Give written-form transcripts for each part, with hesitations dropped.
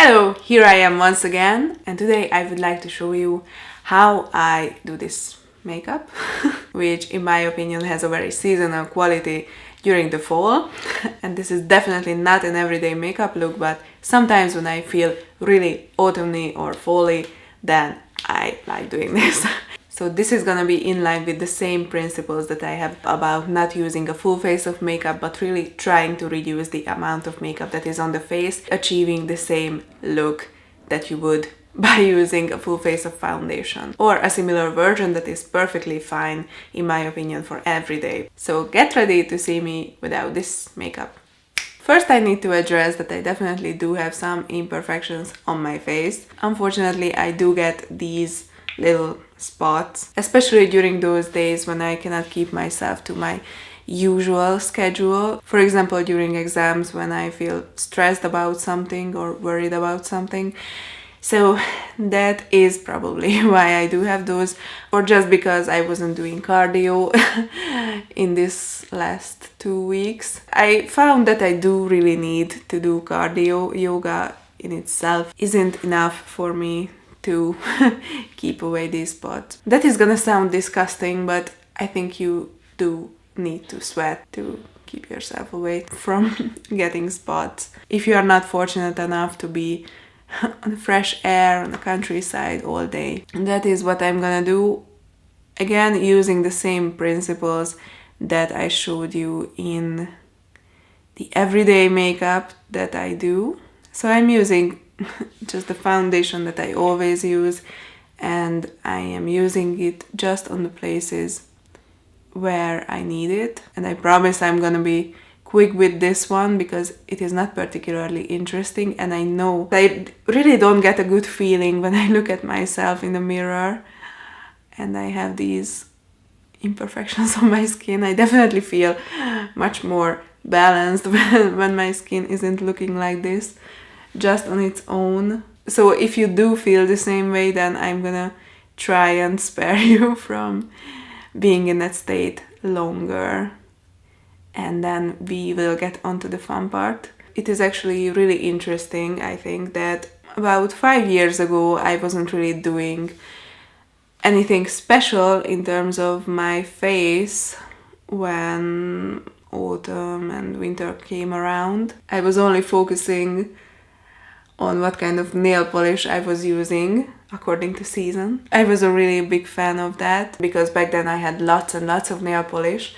Hello, here I am once again, and today I would like to show you how I do this makeup, which in my opinion has a very seasonal quality during the fall. And this is definitely not an everyday makeup look, but sometimes when I feel really autumny or fall-y, then I like doing this. So this is gonna be in line with the same principles that I have about not using a full face of makeup, but really trying to reduce the amount of makeup that is on the face, achieving the same look that you would by using a full face of foundation, or a similar version that is perfectly fine, in my opinion, for every day. So get ready to see me without this makeup. First, I need to address that I definitely do have some imperfections on my face. Unfortunately, I do get these little spots, especially during those days when I cannot keep myself to my usual schedule. For example, during exams when I feel stressed about something or worried about something. So that is probably why I do have those, or just because I wasn't doing cardio in this last 2 weeks. I found that I do really need to do cardio. Yoga in itself isn't enough for me to keep away these spots. That is gonna sound disgusting, but I think you do need to sweat to keep yourself away from getting spots. If you are not fortunate enough to be on the fresh air on the countryside all day. And that is what I'm gonna do, again using the same principles that I showed you in the everyday makeup that I do. So I'm using just the foundation that I always use, and I am using it just on the places where I need it. And I promise I'm gonna be quick with this one because it is not particularly interesting, and I know I really don't get a good feeling when I look at myself in the mirror and I have these imperfections on my skin. I definitely feel much more balanced when my skin isn't looking like this just on its own. So if you do feel the same way, then I'm gonna try and spare you from being in that state longer. And then we will get onto the fun part. It is actually really interesting, I think, that about 5 years ago I wasn't really doing anything special in terms of my face when autumn and winter came around. I was only focusing on what kind of nail polish I was using according to season. I was a really big fan of that because back then I had lots and lots of nail polish.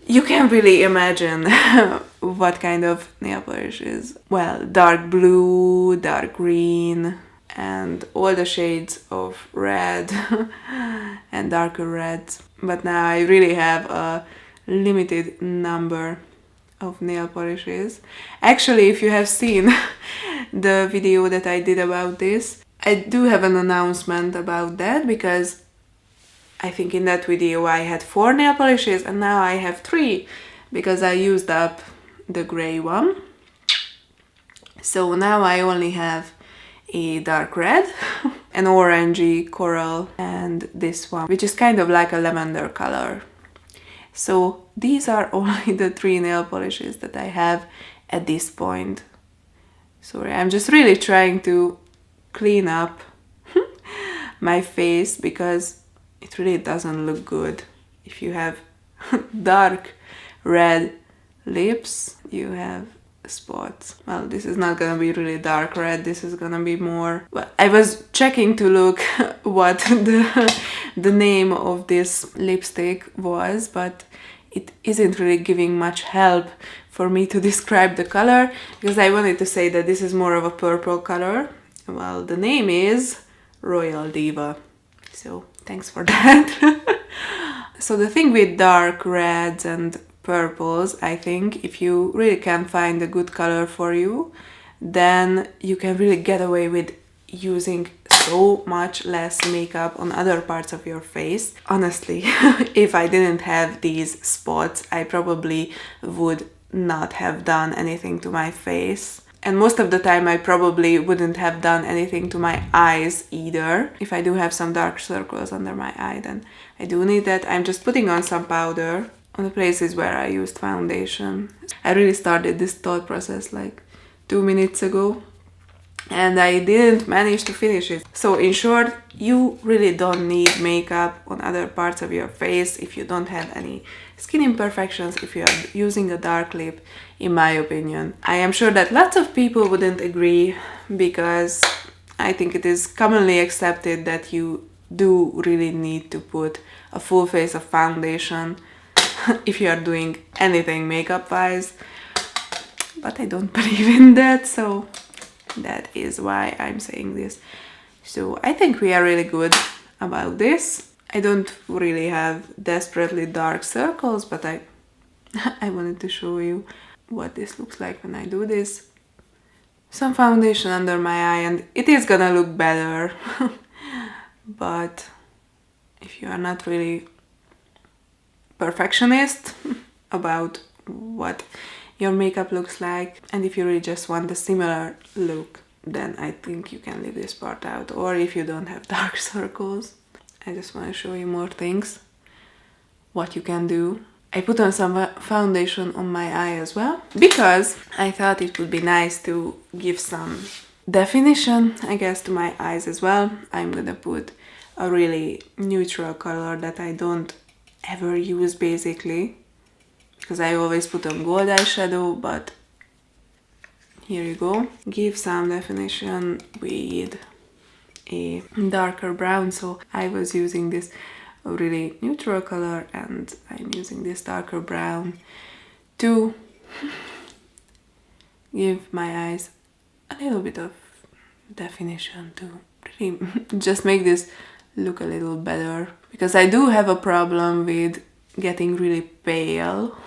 You can really imagine what kind of nail polish is. Well, dark blue, dark green, and all the shades of red and darker reds. But now I really have a limited number of nail polishes. Actually, if you have seen the video that I did about this, I do have an announcement about that, because I think in that video I had 4 nail polishes and now I have 3 because I used up the gray one. So now I only have a dark red, an orangey coral, and this one, which is kind of like a lavender color. So these are only the 3 nail polishes that I have at this point. Sorry, I'm just really trying to clean up my face because it really doesn't look good. If you have dark red lips, you have spots. Well, this is not gonna be really dark red, this is gonna be more... Well, I was checking to look what the name of this lipstick was, but it isn't really giving much help for me to describe the color, because I wanted to say that this is more of a purple color. Well, the name is Royal Diva, so thanks for that. So the thing with dark reds and purples, I think if you really can find a good color for you, then you can really get away with using so much less makeup on other parts of your face. Honestly, if I didn't have these spots, I probably would not have done anything to my face. And most of the time I probably wouldn't have done anything to my eyes either. If I do have some dark circles under my eye, then I do need that. I'm just putting on some powder on the places where I used foundation. I really started this thought process like 2 minutes ago, and I didn't manage to finish it. So in short, you really don't need makeup on other parts of your face if you don't have any skin imperfections, if you are using a dark lip, in my opinion. I am sure that lots of people wouldn't agree, because I think it is commonly accepted that you do really need to put a full face of foundation if you are doing anything makeup wise, but I don't believe in that, so that is why I'm saying this. So I think we are really good about this. I don't really have desperately dark circles, but I wanted to show you what this looks like when I do this. Some foundation under my eye, and it is gonna look better. But if you are not really perfectionist about what your makeup looks like, and if you really just want a similar look, then I think you can leave this part out. Or if you don't have dark circles, I just want to show you more things, what you can do. I put on some foundation on my eye as well, because I thought it would be nice to give some definition, I guess, to my eyes as well. I'm gonna put a really neutral color that I don't ever use basically, because I always put on gold eyeshadow, but here you go. Give some definition with a darker brown, so I was using this really neutral color, and I'm using this darker brown to give my eyes a little bit of definition, to really just make this look a little better, because I do have a problem with getting really pale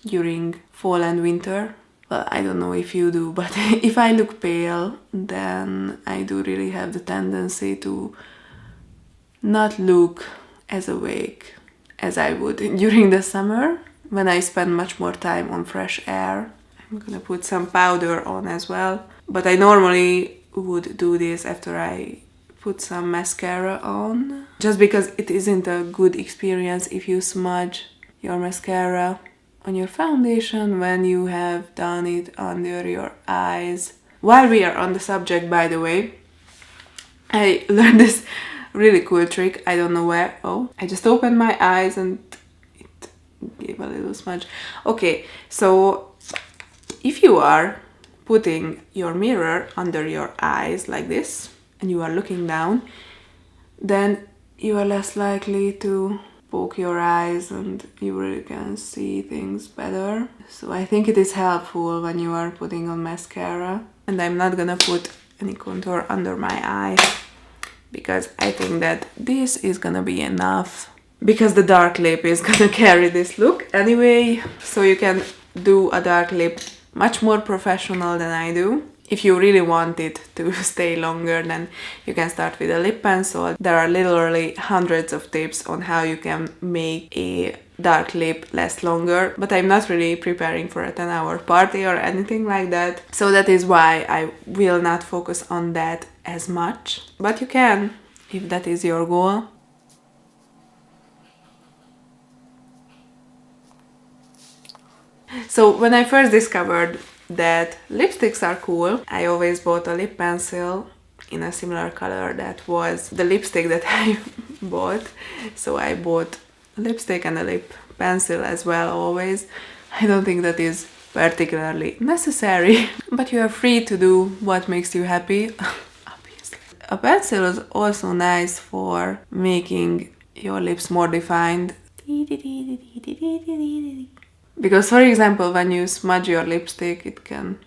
during fall and winter. Well, I don't know if you do, but if I look pale, then I do really have the tendency to not look as awake as I would during the summer, when I spend much more time on fresh air. I'm gonna put some powder on as well, but I normally would do this after I put some mascara on, just because it isn't a good experience if you smudge your mascara on your foundation when you have done it under your eyes. While we are on the subject, by the way, I learned this really cool trick. I don't know where. Oh, I just opened my eyes and it gave a little smudge. Okay, so if you are putting your mirror under your eyes like this, and you are looking down, then you are less likely to poke your eyes and you really can see things better. So I think it is helpful when you are putting on mascara. And I'm not gonna put any contour under my eye, because I think that this is gonna be enough, because the dark lip is gonna carry this look anyway. So you can do a dark lip much more professional than I do. If you really want it to stay longer, then you can start with a lip pencil. There are literally hundreds of tips on how you can make a dark lip last longer, but I'm not really preparing for a 10-hour party or anything like that. So that is why I will not focus on that as much. But you can, if that is your goal. So when I first discovered that lipsticks are cool, I always bought a lip pencil in a similar color that was the lipstick that I bought. So I bought a lipstick and a lip pencil as well always. I don't think that is particularly necessary, but you are free to do what makes you happy, obviously. A pencil is also nice for making your lips more defined. Because, for example, when you smudge your lipstick, it can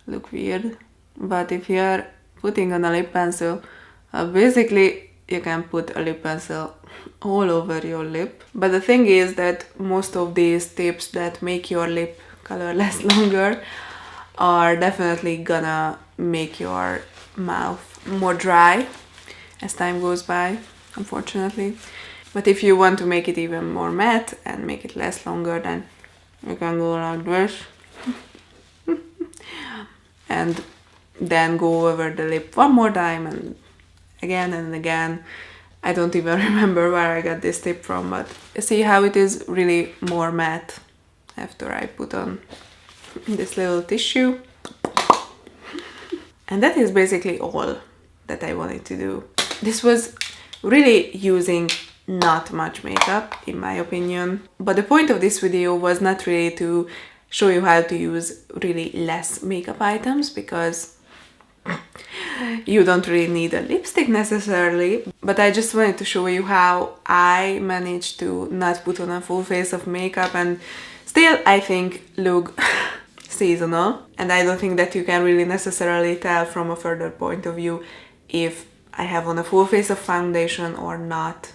look weird. But if you are putting on a lip pencil, basically you can put a lip pencil all over your lip. But the thing is that most of these tips that make your lip color last longer are definitely gonna make your mouth more dry as time goes by, unfortunately. But if you want to make it even more matte and make it last longer, then you can go like this and then go over the lip one more time and again. I don't even remember where I got this tip from, but see how it is really more matte after I put on this little tissue. And that is basically all that I wanted to do. This was really using not much makeup, in my opinion. But the point of this video was not really to show you how to use really less makeup items, because you don't really need a lipstick necessarily, but I just wanted to show you how I managed to not put on a full face of makeup and still, I think, look seasonal. And I don't think that you can really necessarily tell from a further point of view if I have on a full face of foundation or not.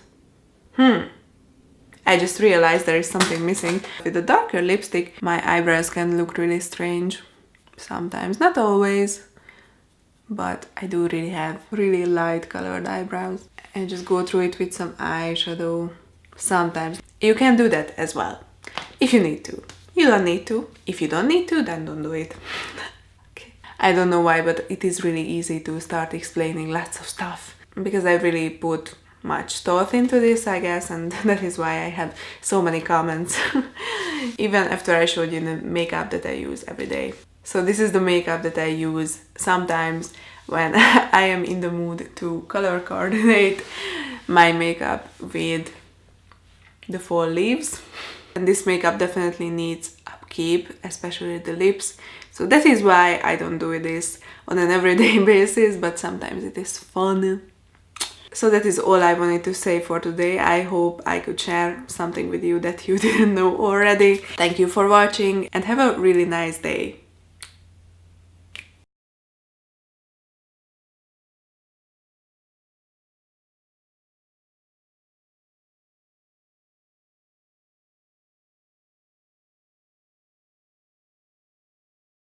I just realized there is something missing. With a darker lipstick, my eyebrows can look really strange sometimes, not always. But I do really have really light colored eyebrows. And just go through it with some eyeshadow sometimes. You can do that as well, if you need to. You don't need to. If you don't need to, then don't do it. Okay. I don't know why, but it is really easy to start explaining lots of stuff, because I really put much thought into this, I guess, and that is why I have so many comments, even after I showed you the makeup that I use every day. So this is the makeup that I use sometimes when I am in the mood to color coordinate my makeup with the fall leaves. And this makeup definitely needs upkeep, especially the lips. So that is why I don't do this on an everyday basis, but sometimes it is fun. So that is all I wanted to say for today. I hope I could share something with you that you didn't know already. Thank you for watching and have a really nice day.